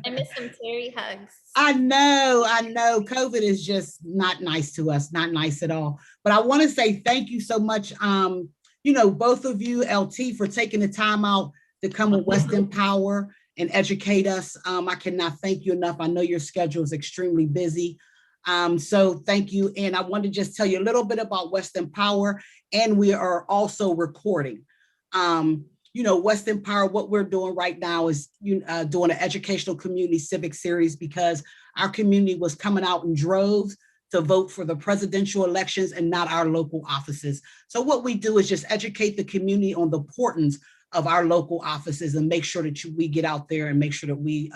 I miss some Terri hugs. I know. COVID is just not nice to us, not nice at all. But I want to say thank you so much, both of you, LT, for taking the time out to come with Western Power and educate us. I cannot thank you enough. I know your schedule is extremely busy. So thank you. And I want to just tell you a little bit about Western Power, and we are also recording. Western Power, what we're doing right now is doing an educational community civic series, because our community was coming out in droves to vote for the presidential elections and not our local offices. So what we do is just educate the community on the importance of our local offices and make sure that we get out there and make sure that we,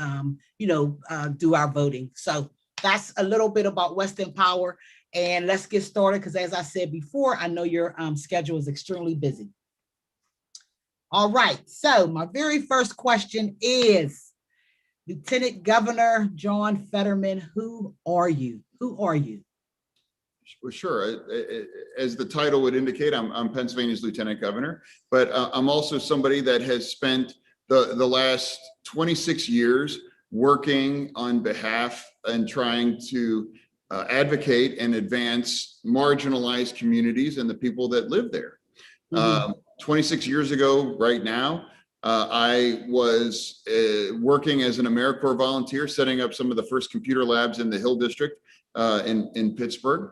do our voting. So that's a little bit about Western Power, and let's get started, because as I said before, I know your schedule is extremely busy. All right, so my very first question is, Lieutenant Governor John Fetterman, who are you? Who are you? Well, sure. As the title would indicate, I'm Pennsylvania's Lieutenant Governor, but I'm also somebody that has spent the last 26 years working on behalf and trying to advocate and advance marginalized communities and the people that live there. 26 years ago, right now, I was working as an AmeriCorps volunteer, setting up some of the first computer labs in the Hill District in Pittsburgh,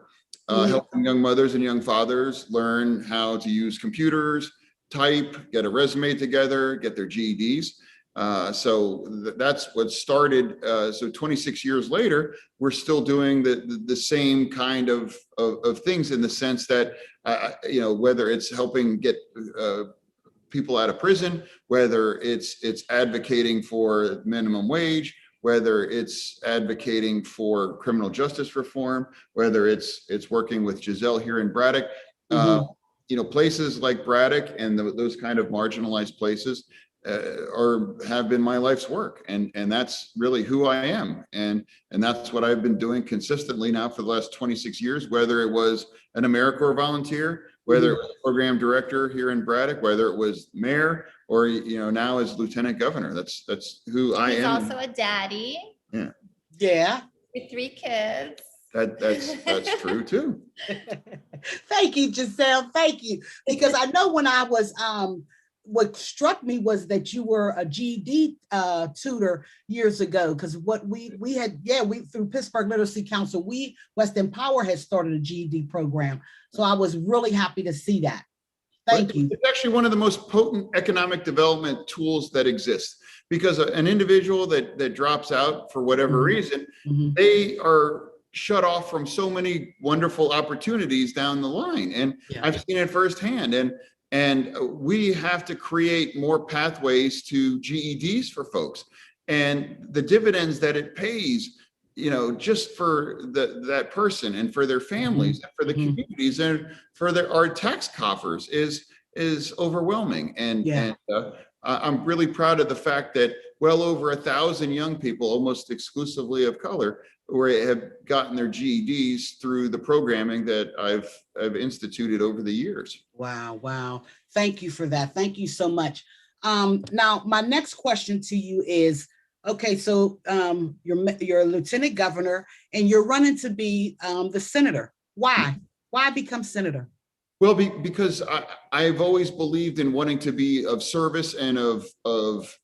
helping young mothers and young fathers learn how to use computers, type, get a resume together, get their GEDs. So that's what started. So 26 years later, we're still doing the same kind of things, in the sense that, whether it's helping get people out of prison, whether it's advocating for minimum wage, whether it's advocating for criminal justice reform, whether it's working with Gisele here in Braddock, places like Braddock and those kind of marginalized places have been my life's work, and that's really who I am, and that's what I've been doing consistently now for the last 26 years, whether it was an AmeriCorps volunteer, whether it was program director here in Braddock, whether it was mayor, or now as Lieutenant Governor. That's who I am. He's also a daddy. Yeah. With 3 kids. That's true too. Thank you, Gisele. Thank you. Because I know when I was what struck me was that you were a GED tutor years ago, because what we through Pittsburgh Literacy Council, Western Power has started a GED program. So I was really happy to see that. Thank you. It's actually one of the most potent economic development tools that exists, because an individual that drops out for whatever reason, they are shut off from so many wonderful opportunities down the line. And I've seen it firsthand. And we have to create more pathways to GEDs for folks, and the dividends that it pays, just for that person and for their families and for the communities and for our tax coffers is overwhelming. And I'm really proud of the fact that well over 1,000 young people, almost exclusively of color, have gotten their GEDs through the programming that I've instituted over the years. Wow. Thank you for that. Thank you so much. Now, my next question to you is, okay, so you're a lieutenant governor and you're running to be the senator. Why? Why become senator? Well, because I've always believed in wanting to be of service and of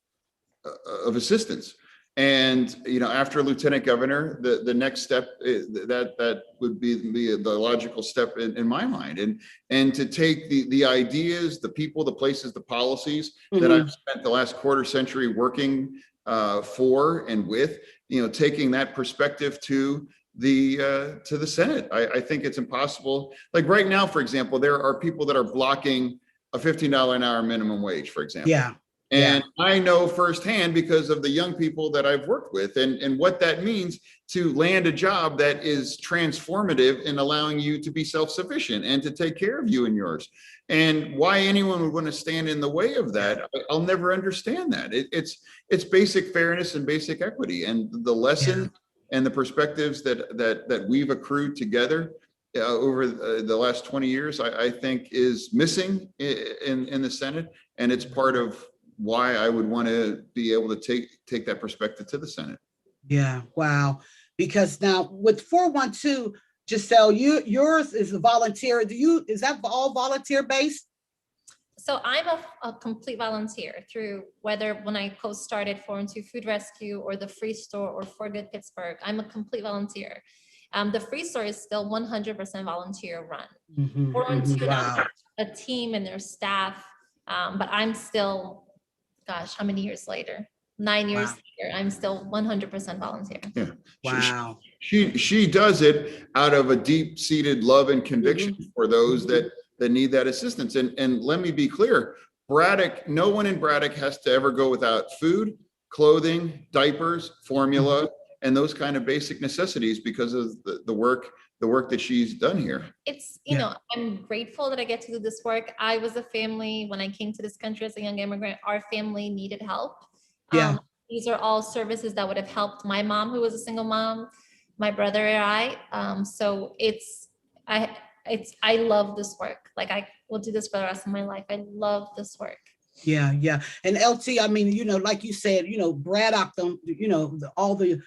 assistance. And after lieutenant governor, the next step that would be the logical step in my mind, and to take the ideas, the people, the places, the policies that I've spent the last quarter century working for and with, taking that perspective to the Senate. I think it's impossible. Like right now, for example, there are people that are blocking a $15 an hour minimum wage, for example. Yeah. And I know firsthand, because of the young people that I've worked with, and what that means to land a job that is transformative in allowing you to be self-sufficient and to take care of you and yours. And why anyone would want to stand in the way of that, I'll never understand that. It's basic fairness and basic equity, and the lesson and the perspectives that we've accrued together over the last 20 years, I think is missing in the Senate, and it's part of why I would want to be able to take that perspective to the Senate. Yeah, wow. Because now with 412, Gisele, yours is a volunteer. Is that all volunteer based? So I'm a complete volunteer through whether when I started 412 Food Rescue or the Free Store or For Good Pittsburgh, I'm a complete volunteer. The Free Store is still 100% volunteer run. 412 Wow. a team and their staff, but I'm still, gosh, how many years later? 9 years later, I'm still 100% volunteer. Yeah. Wow. She does it out of a deep-seated love and conviction for those that need that assistance. And let me be clear, Braddock, no one in Braddock has to ever go without food, clothing, diapers, formula, and those kind of basic necessities because of the work that she's done here. It's, you know, I'm grateful that I get to do this work. I was a family, when I came to this country as a young immigrant, our family needed help. Yeah. These are all services that would have helped my mom, who was a single mom, my brother and I. So I love this work. Like I will do this for the rest of my life. I love this work. Yeah, yeah. And LT, I mean, you know, like you said, you know, Braddock, you know, all the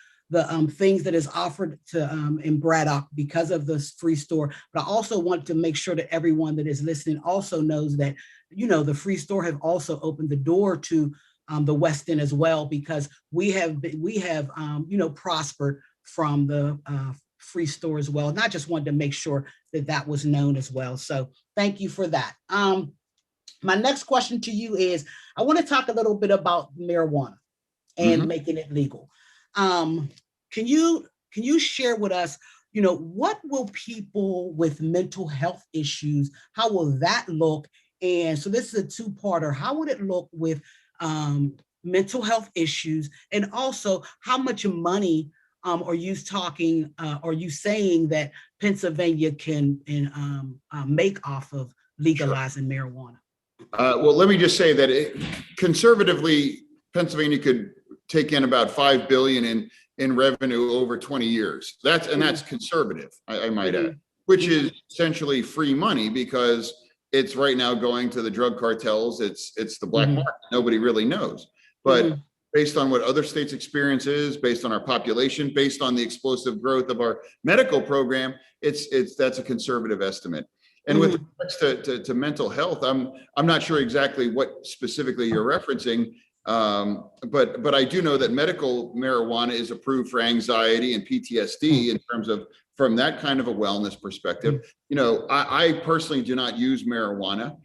things that is offered to in Braddock because of this Free Store. But I also want to make sure that everyone that is listening also knows that, you know, the Free Store have also opened the door to the West End as well, because we have you know, prospered from the Free Store as well. And I just wanted to make sure that that was known as well. So thank you for that. My next question to you is, I want to talk a little bit about marijuana and making it legal. Can you share with us, you know, what will people with mental health issues, how will that look? And so this is a two-parter. How would it look with mental health issues? And also, how much money are you talking, are you saying that Pennsylvania can make off of legalizing marijuana? Well, let me just say that conservatively, Pennsylvania could take in about $5 billion in revenue over 20 years. That's conservative, I might add, which is essentially free money because it's right now going to the drug cartels. It's the black market. Nobody really knows. But based on what other states' experience is, based on our population, based on the explosive growth of our medical program, that's a conservative estimate. And with regards to mental health, I'm not sure exactly what specifically you're referencing, but I do know that medical marijuana is approved for anxiety and PTSD in terms of from that kind of a wellness perspective. You know, I personally do not use marijuana,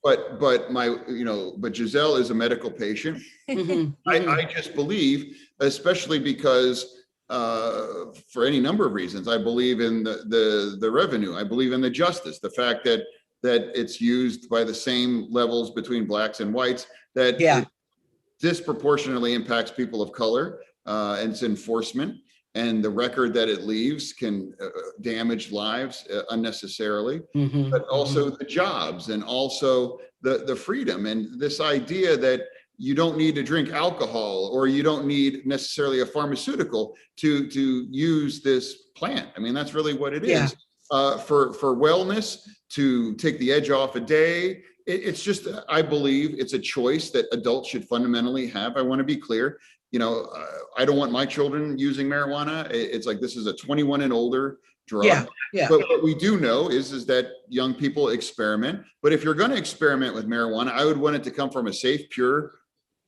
but Gisele is a medical patient. I just believe, especially because for any number of reasons, I believe in the revenue. I believe in the justice, the fact that it's used by the same levels between blacks and whites, that it disproportionately impacts people of color, and its enforcement and the record that it leaves can damage lives unnecessarily, but also the jobs and also the freedom and this idea that you don't need to drink alcohol or you don't need necessarily a pharmaceutical to use this plant. I mean, that's really what it is. For wellness, to take the edge off a day. It's just, I believe it's a choice that adults should fundamentally have. I want to be clear. You know, I don't want my children using marijuana. It's like, this is a 21 and older drug. But what we do know is that young people experiment. But if you're going to experiment with marijuana, I would want it to come from a safe, pure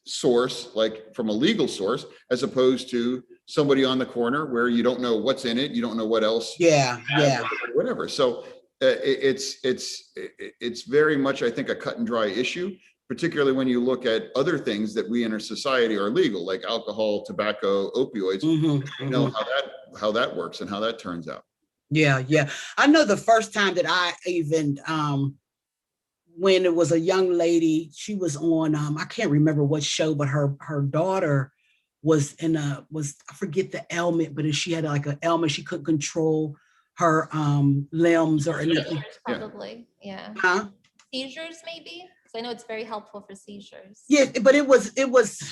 source, like from a legal source, as opposed to somebody on the corner where you don't know what's in it, you don't know what else, whatever. So it's very much, I think, a cut and dry issue, particularly when you look at other things that we in our society are legal, like alcohol, tobacco, opioids. You know how that works and how that turns out. I know the first time that I even when it was a young lady, she was on I can't remember what show, but her daughter was I forget the ailment, but she had like an ailment, she couldn't control her limbs or anything. Seizures, probably, yeah. Seizures, maybe. I know it's very helpful for seizures. Yeah, but it was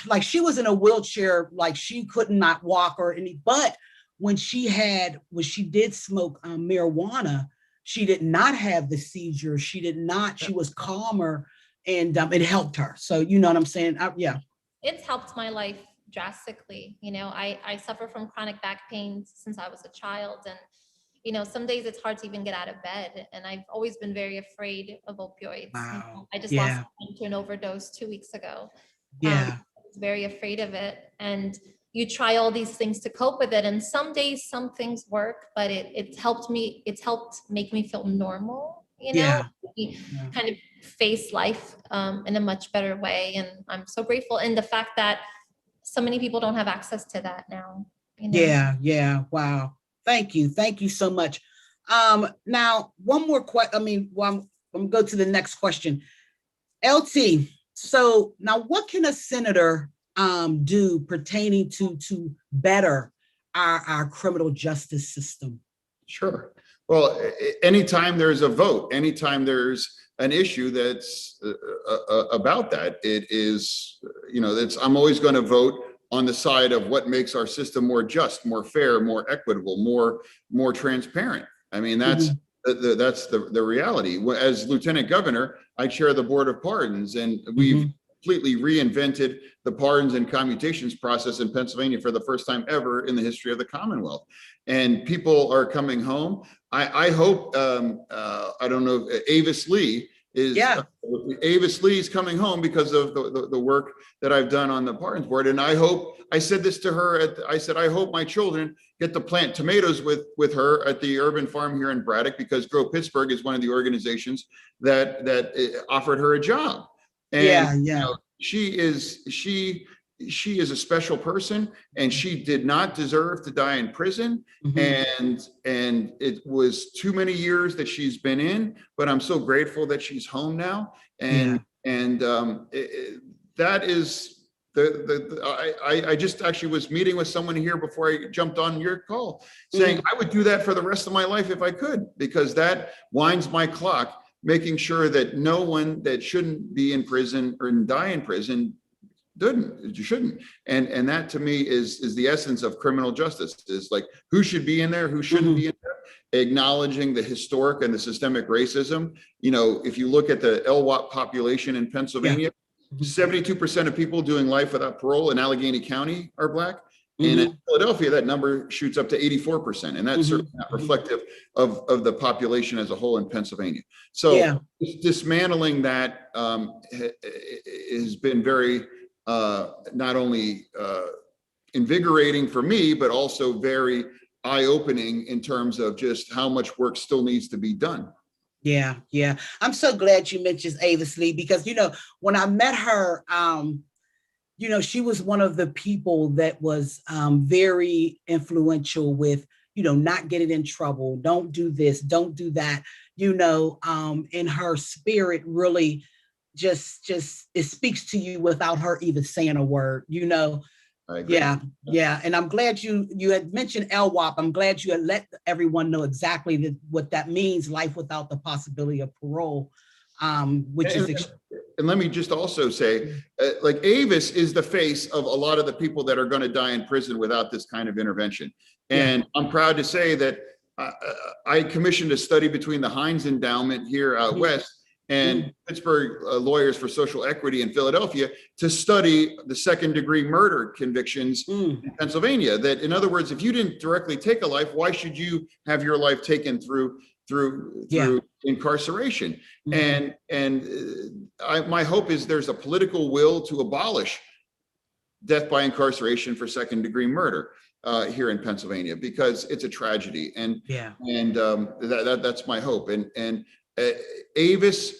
like she was in a wheelchair, like she could not walk or any. But when she did smoke marijuana, she did not have the seizure. She did not. She was calmer. it helped her. So you know what I'm saying? Yeah. It's helped my life drastically. You know, I suffer from chronic back pain since I was a child. And, you know, some days it's hard to even get out of bed. And I've always been very afraid of opioids. You Wow. know, I just lost Yeah. someone to an overdose 2 weeks ago. Yeah. I was very afraid of it. And you try all these things to cope with it. And some days, some things work, but it's helped make me feel normal, you know, Yeah. kind of face life in a much better way. And I'm so grateful. And the fact that so many people don't have access to that now. You know? Yeah. Yeah. Wow. Thank you. Thank you so much. Now, one more question. I mean, well, I'm going to go to the next question. LT, so now what can a senator do pertaining to better our criminal justice system? Sure. Well, anytime there's a vote, anytime there's an issue that's about that, it is, you know, I'm always going to vote on the side of what makes our system more just, more fair, more equitable, more transparent. I mean, that's the reality. As Lieutenant Governor, I chair the Board of Pardons, and we've completely reinvented the pardons and commutations process in Pennsylvania for the first time ever in the history of the Commonwealth. And people are coming home. I hope, I don't know, Avis Lee is, Avis Lee is coming home because of the work that I've done on the Pardons Board. And I said this to her, I said, I hope my children get to plant tomatoes with her at the urban farm here in Braddock, because Grow Pittsburgh is one of the organizations that offered her a job. And you know, she is a special person, and she did not deserve to die in prison. And it was too many years that she's been in, but I'm so grateful that she's home now. And that is I just actually was meeting with someone here before I jumped on your call, saying I would do that for the rest of my life if I could, because that winds my clock, making sure that no one that shouldn't be in prison or die in prison shouldn't. And that to me is the essence of criminal justice, is like who should be in there, who shouldn't be in there, acknowledging the historic and the systemic racism. You know, if you look at the LWOP population in Pennsylvania, 72% of people doing life without parole in Allegheny County are Black. And in Philadelphia, that number shoots up to 84%. And that's certainly not reflective of the population as a whole in Pennsylvania. So dismantling that has been very, not only invigorating for me, but also very eye-opening in terms of just how much work still needs to be done. Yeah, yeah. I'm so glad you mentioned Avis Lee, because, you know, when I met her, you know, she was one of the people that was very influential with, you know, not getting in trouble. Don't do this, don't do that. You know, in her spirit, really just it speaks to you without her even saying a word, you know. Yeah. And I'm glad you had mentioned LWOP. I'm glad you had let everyone know exactly what that means, life without the possibility of parole, which is. And let me just also say, like, Avis is the face of a lot of the people that are going to die in prison without this kind of intervention. And I'm proud to say that I commissioned a study between the Heinz Endowment here out west and Pittsburgh Lawyers for Social Equity in Philadelphia to study the second-degree murder convictions in Pennsylvania. That, in other words, if you didn't directly take a life, why should you have your life taken through incarceration? And my hope is there's a political will to abolish death by incarceration for second-degree murder here in Pennsylvania, because it's a tragedy. And that's my hope. And Avis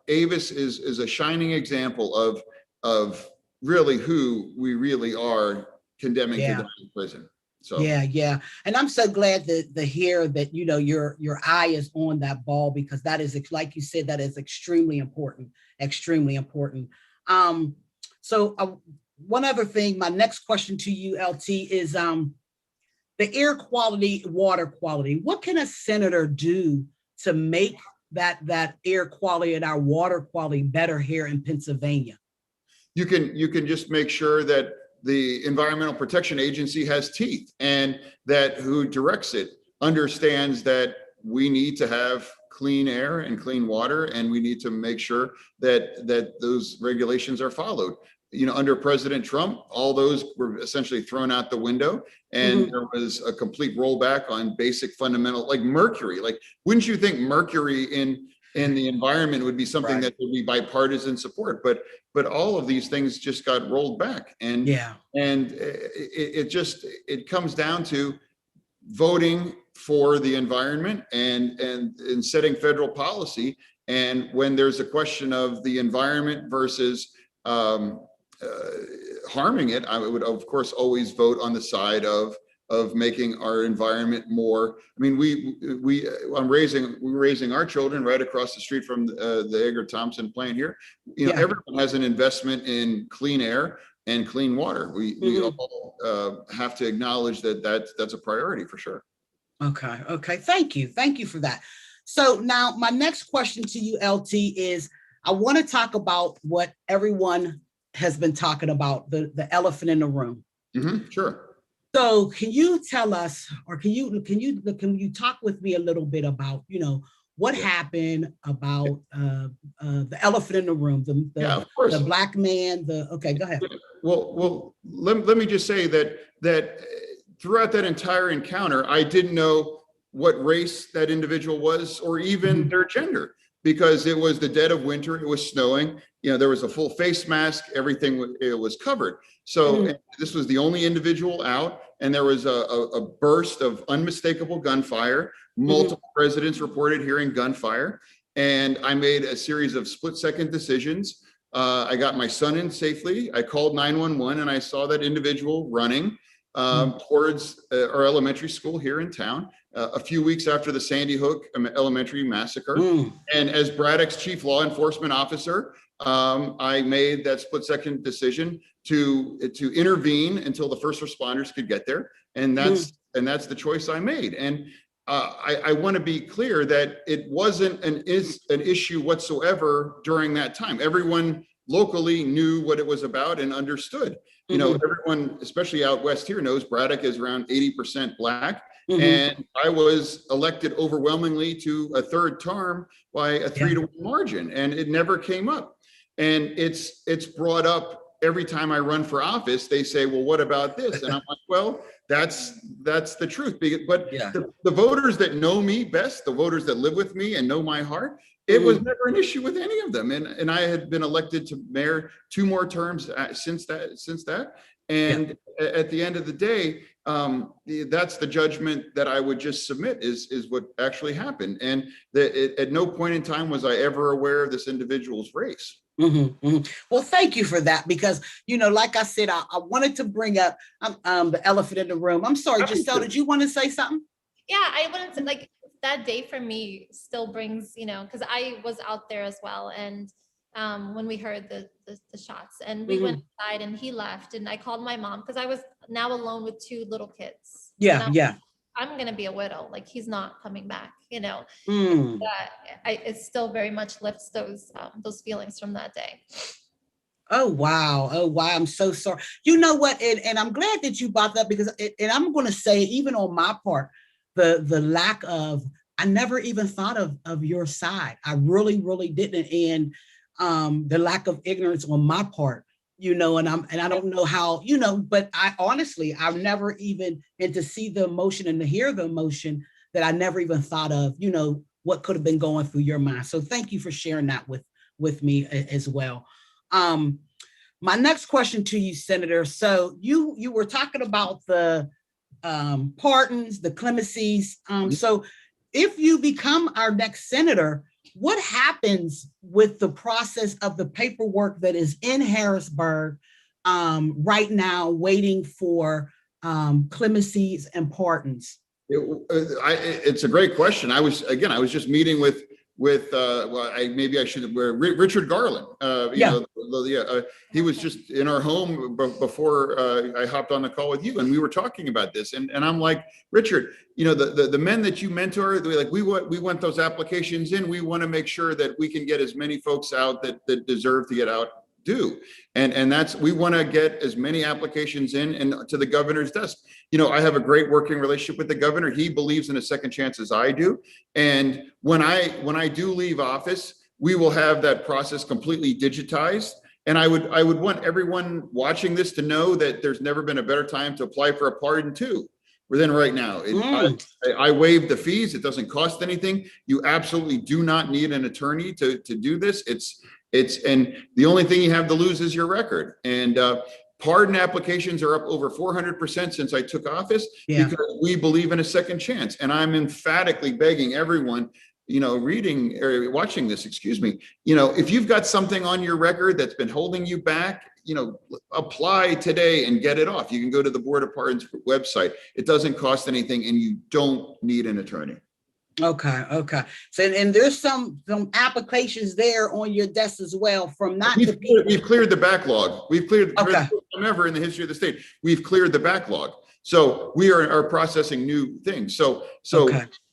is a shining example of really who we really are condemning to die in prison. So yeah. And I'm so glad to hear that, you know, your eye is on that ball, because that is, like you said, that is extremely important. So one other thing, my next question to you, LT, is the air quality, water quality. What can a senator do to make that air quality and our water quality better here in Pennsylvania? You can just make sure that the Environmental Protection Agency has teeth, and that who directs it understands that we need to have clean air and clean water, and we need to make sure that those regulations are followed. Under President Trump, all those were essentially thrown out the window, and there was a complete rollback on basic fundamental, like mercury. Like, wouldn't you think mercury in the environment would be something that would be bipartisan support? But all of these things just got rolled back, and it comes down to voting for the environment and setting federal policy. And when there's a question of the environment versus harming it, I would of course always vote on the side of making our environment more. I mean, we're raising our children right across the street from the Edgar Thompson plant here. Everyone has an investment in clean air and clean water. We all have to acknowledge that's a priority for sure. Okay. Thank you for that. So now my next question to you, LT, is I want to talk about what everyone has been talking about, the elephant in the room. Sure. So can you tell us, or can you talk with me a little bit about, what happened about the elephant in the room, the black man, okay, go ahead. Well, let me just say that throughout that entire encounter, I didn't know what race that individual was, or even their gender, because it was the dead of winter, it was snowing, there was a full face mask, everything it was covered. So this was the only individual out, and there was a burst of unmistakable gunfire. Multiple residents reported hearing gunfire, and I made a series of split-second decisions. I got my son in safely. I called 911, and I saw that individual running towards our elementary school here in town, a few weeks after the Sandy Hook Elementary massacre. And as Braddock's chief law enforcement officer, I made that split-second decision to intervene until the first responders could get there, and that's the choice I made. And I want to be clear that it wasn't an issue whatsoever during that time. Everyone locally knew what it was about and understood. Everyone, especially out west here, knows Braddock is around 80% Black. And I was elected overwhelmingly to a third term by a 3-to-1 margin, and it never came up. And it's brought up every time I run for office. They say, well, what about this? And I'm like, well, that's the truth. But the voters that know me best, the voters that live with me and know my heart, it was never an issue with any of them. And I had been elected to mayor 2 more terms since that. And at the end of the day, that's the judgment that I would just submit is what actually happened. And at no point in time was I ever aware of this individual's race. Well, thank you for that, because, like I said, I wanted to bring up the elephant in the room. I'm sorry, Gisele, did you want to say something? Yeah, I wanted to, like, that day for me still brings, because I was out there as well. And when we heard the shots, and we went inside, and he left, and I called my mom because I was now alone with 2 little kids. I'm going to be a widow. Like, he's not coming back, it still very much lifts those feelings from that day. Oh, wow. I'm so sorry. You know what? And I'm glad that you brought that, because, and I'm going to say, even on my part, the lack of, I never even thought of your side. I really, really didn't. And the lack of ignorance on my part, and I don't know how, but I've never even, and to see the emotion and to hear the emotion that I never even thought of, what could have been going through your mind. So thank you for sharing that with me as well. My next question to you, Senator. So you were talking about the pardons, the clemencies. So if you become our next senator, what happens with the process of the paperwork that is in Harrisburg right now, waiting for clemencies and pardons? It's a great question. I was just meeting with Richard Garland. He was just in our home before I hopped on the call with you, and we were talking about this. And I'm like, Richard, the men that you mentor, we want those applications in. We want to make sure that we can get as many folks out that deserve to get out do. And that's, we want to get as many applications in and to the governor's desk. You know, I have a great working relationship with the governor. He believes in a second chance as I do. And when I do leave office, we will have that process completely digitized. And I would want everyone watching this to know that there's never been a better time to apply for a pardon too than right now. I waive the fees. It doesn't cost anything. You absolutely do not need an attorney to do this. And the only thing you have to lose is your record. And pardon applications are up over 400% since I took office because we believe in a second chance. And I'm emphatically begging everyone, you know, reading or watching this, excuse me, you know, if you've got something on your record that's been holding you back, you know, apply today and get it off. You can go to the Board of Pardons website. It doesn't cost anything and you don't need an attorney. Okay. So, and there's some applications there on your desk as well from not We've cleared the backlog. We've cleared the first time ever in the history of the state. We've cleared the backlog. So we are processing new things. So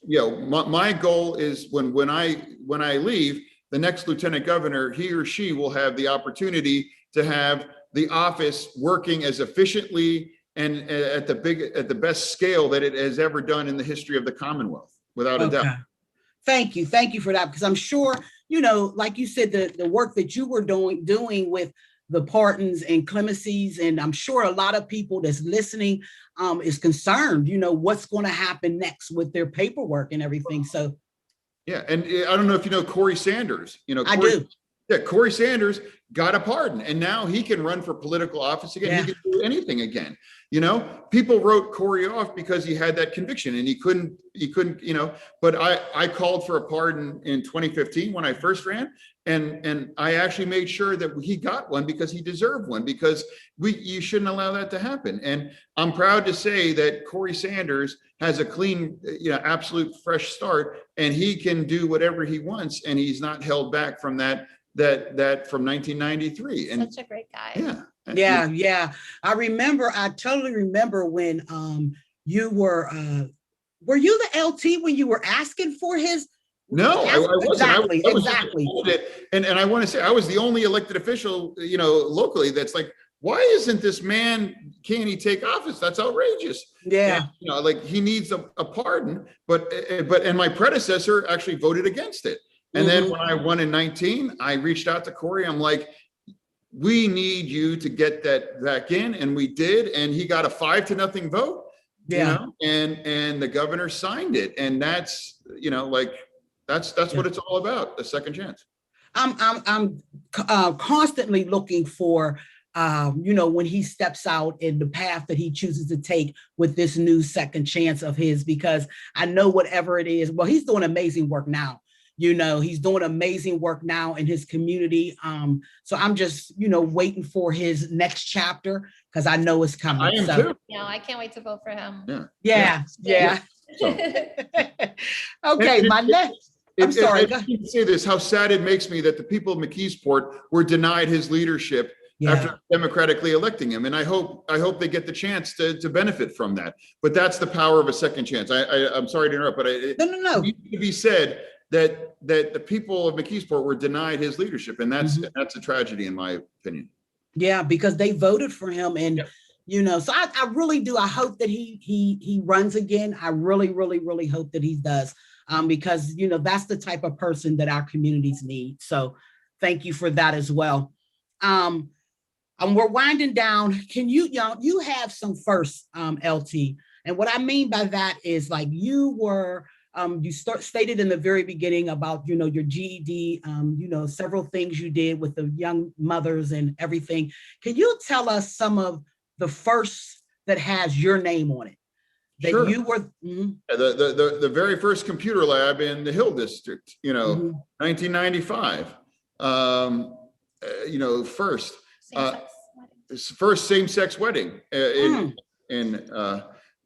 you know, my goal is when I leave, the next lieutenant governor, he or she will have the opportunity to have the office working as efficiently and at the best scale that it has ever done in the history of the Commonwealth, without a doubt. Thank you for that, because I'm sure, you know, like you said, the work that you were doing with the pardons and clemencies, and I'm sure a lot of people that's listening is concerned, you know, what's going to happen next with their paperwork and everything. So yeah, and I don't know if you know Corey Sanders. You know, I do. Yeah, Corey Sanders got a pardon, and now he can run for political office again. He can do anything again. You know, people wrote Corey off because he had that conviction, and he couldn't. You know, but I called for a pardon in 2015 when I first ran, and I actually made sure that he got one because he deserved one, because you shouldn't allow that to happen. And I'm proud to say that Corey Sanders has a clean, you know, absolute fresh start, and he can do whatever he wants, and he's not held back from that from 1993. And such a great guy. Yeah. I totally remember when you were you the LT when you were asking for his? No, I wasn't. Exactly. And I want to say I was the only elected official, you know, locally that's like, why isn't this man, can't he take office? That's outrageous. Yeah. And, you know, like he needs a pardon, but my predecessor actually voted against it. And then when I won in 19, I reached out to Corey. I'm like, we need you to get that back in. And we did. And he got a 5-0 vote. You know, and the governor signed it. And that's, you know, like, that's what it's all about, the second chance. I'm constantly looking for, you know, when he steps out in the path that he chooses to take with this new second chance of his, because I know whatever it is, well, he's doing amazing work now. You know, he's doing amazing work now in his community. So I'm just, you know, waiting for his next chapter because I know it's coming. I am too. Yeah, I can't wait to vote for him. Yeah. So. Okay, my next. I'm sorry. I can say this, how sad it makes me that the people of McKeesport were denied his leadership after democratically electing him. And I hope they get the chance to benefit from that. But that's the power of a second chance. I'm sorry to interrupt, but it needs to be said that the people of McKeesport were denied his leadership. And that's a tragedy in my opinion. Yeah, because they voted for him. And, you know, so I really do. I hope that he runs again. I really, really, really hope that he does. Because, you know, that's the type of person that our communities need. So thank you for that as well. And we're winding down. Can you have some first, LT? And what I mean by that is, like, you were, stated in the very beginning about, you know, your GED, you know, several things you did with the young mothers and everything. Can you tell us some of the first that has your name on it? That you were the very first computer lab in the Hill District, you know, 1995. You know, first same-sex wedding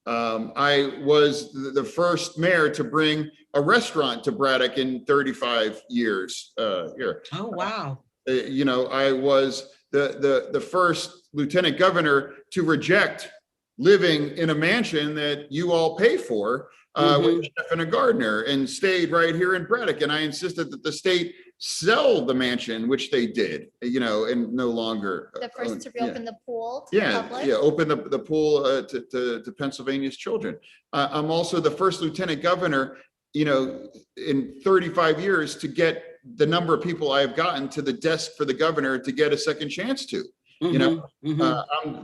I was the first mayor to bring a restaurant to Braddock in 35 years here. Oh, wow. You know, I was the first lieutenant governor to reject living in a mansion that you all pay for with a chef and a gardener, and stayed right here in Braddock. And I insisted that the state sell the mansion, which they did, and no longer. The first to reopen the pool to the public. Yeah, open the pool to Pennsylvania's children. I'm also the first lieutenant governor, in 35 years to get the number of people I have gotten to the desk for the governor to get a second chance to. I'm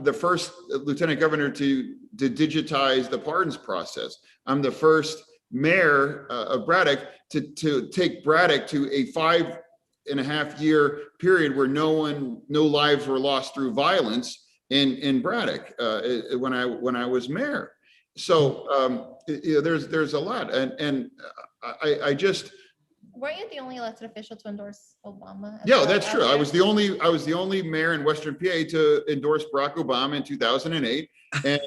the first lieutenant governor to digitize the pardons process. I'm the first mayor of Braddock to take Braddock to a 5.5-year period where no lives were lost through violence in Braddock when I was mayor. So there's a lot, and I just. Weren't you the only elected official to endorse Obama? Yeah, that's true. I was the only mayor in Western PA to endorse Barack Obama in 2008, and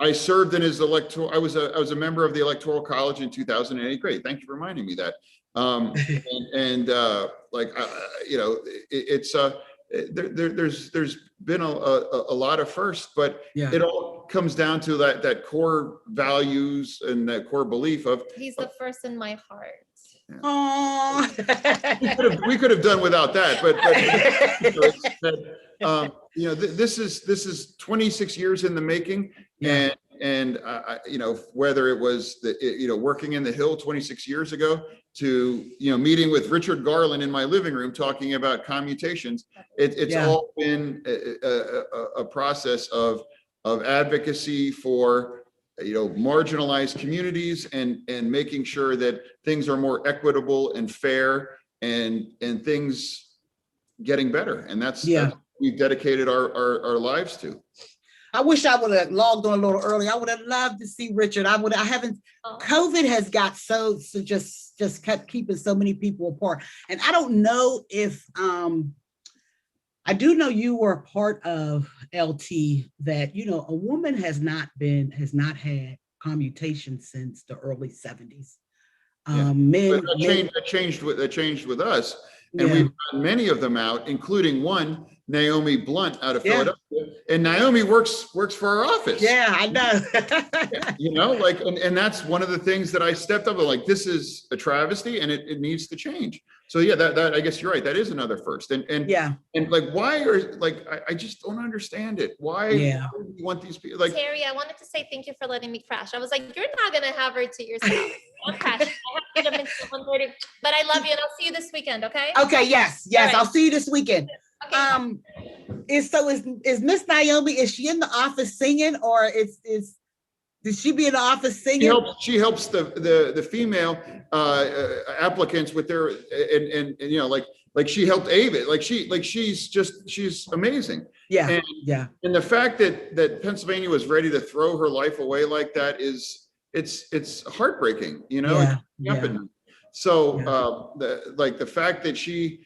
I served in his electoral. I was a member of the Electoral College in 2008. Great, thank you for reminding me that. There's been a lot of firsts, but it all comes down to that core values and that core belief of he's the first in my heart. Oh, we could have done without that, but this is 26 years in the making, and whether it was working in the Hill 26 years ago to meeting with Richard Garland in my living room talking about commutations, it's all been a process of advocacy for marginalized communities and making sure that things are more equitable and fair and things getting better, and that's what we've dedicated our lives to. I wish I would have logged on a little early. I would have loved to see Richard. I haven't. COVID has got so just kept keeping so many people apart, and I don't know if I do know you were a part of LT that a woman has not had commutation since the early 70s. That changed with us, and we've gotten many of them out, including one, Naomi Blunt out of Philadelphia, and Naomi works for our office. Yeah, I know. And that's one of the things that I stepped up and this is a travesty and it needs to change. So that I guess you're right. That is another first. And why are I just don't understand it. Why do you want these people Terri, I wanted to say thank you for letting me crash. I was like, you're not gonna have her to yourself. I'll crash. I have to get up until 1:30. But I love you and I'll see you this weekend, okay? Okay, yes. Right. I'll see you this weekend. Okay. Is Miss Naomi, is she in the office singing, or did she be in the office singing? She helps the female applicants with their and she helped Ava. She's amazing. Yeah. And the fact that Pennsylvania was ready to throw her life away like that it's heartbreaking, So the fact that she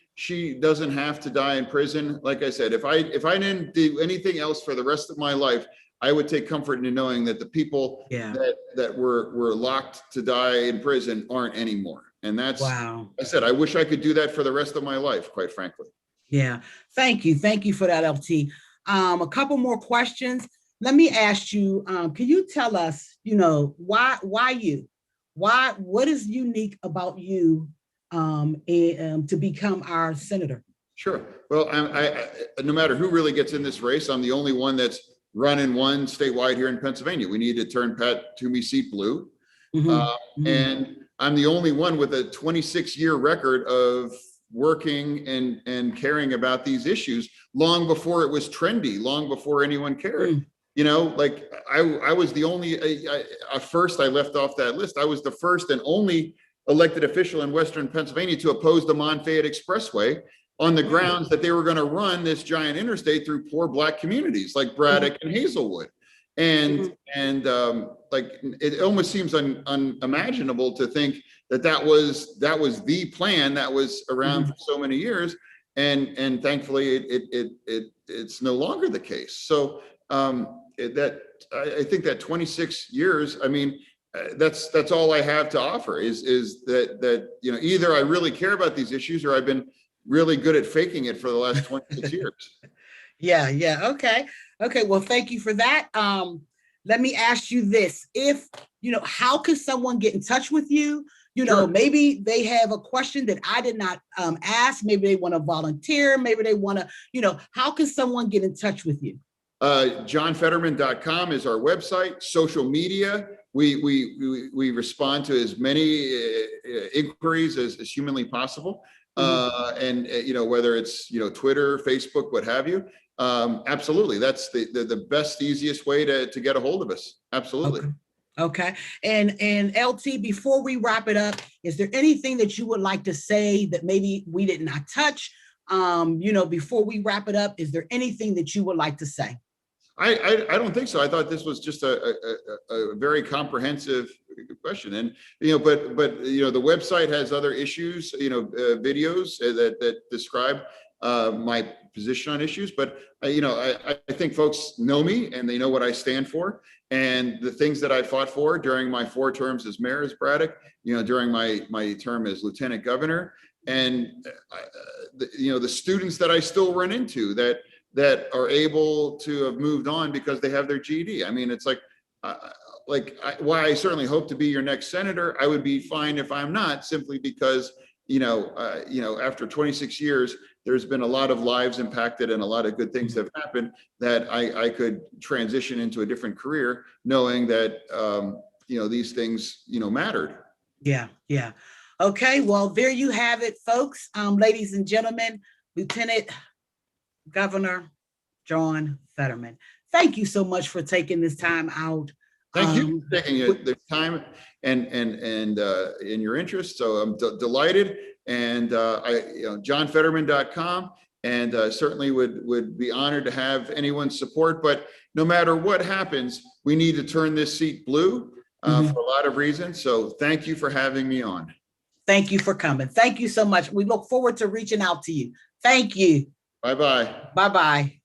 doesn't have to die in prison. Like I said, if I didn't do anything else for the rest of my life, I would take comfort in knowing that the people that were locked to die in prison aren't anymore. And that's, wow. I said, I wish I could do that for the rest of my life, quite frankly. Yeah. Thank you for that, LT. A couple more questions. Let me ask you, can you tell us, why you? What is unique about you to become our senator? Sure. Well, I no matter who really gets in this race, I'm the only one that's run and won statewide here in Pennsylvania. We need to turn Pat Toomey's seat blue. And I'm the only one with a 26-year record of working and caring about these issues long before it was trendy, long before anyone cared. I was the only, first I left off that list. I was the first and only elected official in Western Pennsylvania to oppose the Monfayette Expressway on the grounds that they were going to run this giant interstate through poor Black communities like Braddock and Hazelwood. And it almost seems unimaginable to think that was the plan that was around for so many years. And thankfully it's no longer the case. So I think that 26 years, that's all I have to offer is that either I really care about these issues or I've been really good at faking it for the last 26 years. Yeah. Okay. Well, thank you for that. Let me ask you this. If, how can someone get in touch with you? You know, Sure. maybe they have a question that I did not ask. Maybe they want to volunteer. Maybe they want to, you know, how can someone get in touch with you? JohnFetterman.com is our website. Social media, we respond to as many inquiries as humanly possible. And you know, whether it's, you know, Twitter, Facebook, what have you. Absolutely. That's the best, easiest way to get a hold of us. Absolutely. Okay. Okay. And LT, before we wrap it up, is there anything that you would like to say that maybe we did not touch? You know, before we wrap it up, is there anything that you would like to say? I don't think so. I thought this was just a very comprehensive question, and you know, but you know, the website has other issues, you know, videos that describe my position on issues. But you know, I think folks know me and they know what I stand for, and the things that I fought for during my 4 terms as mayor, as Braddock, you know, during my term as lieutenant governor, and you know, the students that I still run into that are able to have moved on because they have their GED. I mean, it's like why I certainly hope to be your next senator. I would be fine if I'm not, simply because, you know, after 26 years, there's been a lot of lives impacted and a lot of good things have happened that I could transition into a different career, knowing that, you know, these things, you know, mattered. Yeah. Yeah. Okay. Well, there you have it, folks. Ladies and gentlemen, Lieutenant Governor John Fetterman. Thank you so much for taking this time out. Thank you for taking the time and your interest. So I'm delighted. And you know, JohnFetterman.com, and certainly would be honored to have anyone's support. But no matter what happens, we need to turn this seat blue for a lot of reasons. So thank you for having me on. Thank you for coming. Thank you so much. We look forward to reaching out to you. Thank you. Bye-bye. Bye-bye.